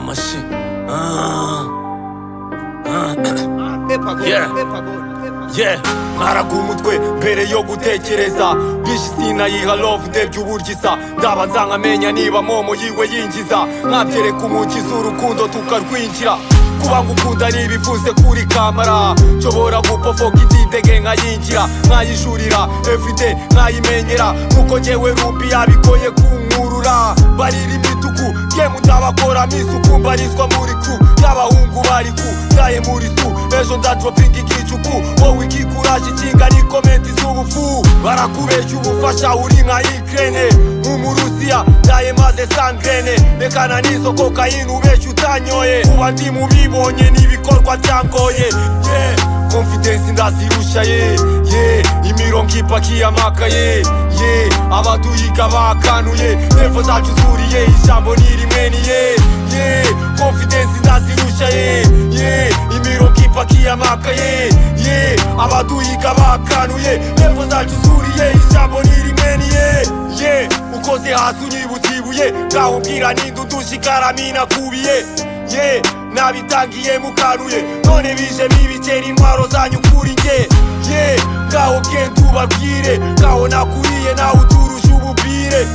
machine. Yeah, nkaraga umutwe mbere yo gutekereza. Bishi sinayiha love ndebye uburyo isa. Ndabanza nkamenya niba momo yiwe yinjiza. Nkabyereka umukiza urukundo tukarwinjira. Kuba ngukunda ntibivuze kuri kamera. Nshobora gupofoka indege nkayinjira, nkayishurira everyday nkayimenyera. Nuko njyewe Ruby yabigoye kunkurura. Barira imituku game ndabakora misuku. Mbarizwa muri crew y'abahungu bari ku ndaye muri stu. Ejo ndadropinga igicuku wowe ikikuraje ikinga ni komenti z'ubufu. Barakubeshya ubufasha uri nka Ukraine nk'umurusiya ndaye maze sangrene. Rekana n'izo kokayine ubeshya utanyoye. Kuba ndi mu bibonye n'ibikorwa byangoye. Confidence ndazirusha imirongo ipakiye amakaye. Abaduhiga bakanuye nevo zacu zuriye ijambo ni rimwe niye. Confidence ndazirusha imirongo ipakiye amakaye. Abaduhiga bakanuye nevo zacu zuriye ijambo ni rimwe niye. Ukoze hasi unyibutsa ibuye ngaho mbwira ninde undushikarami nakubiye. Nabitangiye mukanuye none bije bibikera intwaro zanyu kuri nge. Ngaho genda ubabwire ngaho nakuriye nawe uturusha ububwire.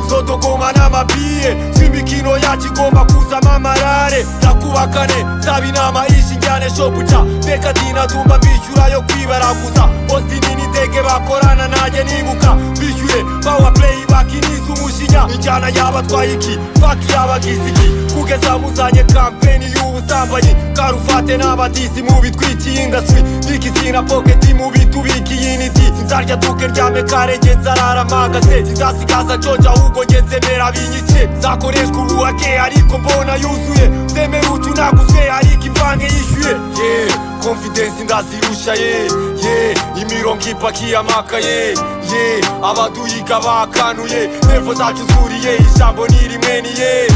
Zodogoma n'amabiye z'imikino yacu igomba kuzamo amarare. Ndakubakane nsaba inama ishinjyane shobuca. Reka dina dumba mbishyura yo kwibaraguza. Austin n'indege bakorana nanjye nibuka mbishyure bawa play bakiniza umujinya. Injyana y'abatwaye iki faki y'abagize iki. Kugeza muzanye kampeni y'ubusambanyi. Karufate n'abadisi mu bitwikiye industry. Dikizina pocket mu bitubikiye initi. Sinzarya duke ryame kare nge nzarara magase. Sinzasigaza George ahubwo nge nzemera binyice. Zakoreshwa ubuhake ariko mbona yuzuye. Zemera ucu naguzwe ariko imvange yishyuye. Confidence ndazirusha imirongo ipakiye amakaye. Abaduhiga bakanuye nevo zacu zuriye ijambo ni rimwe niye.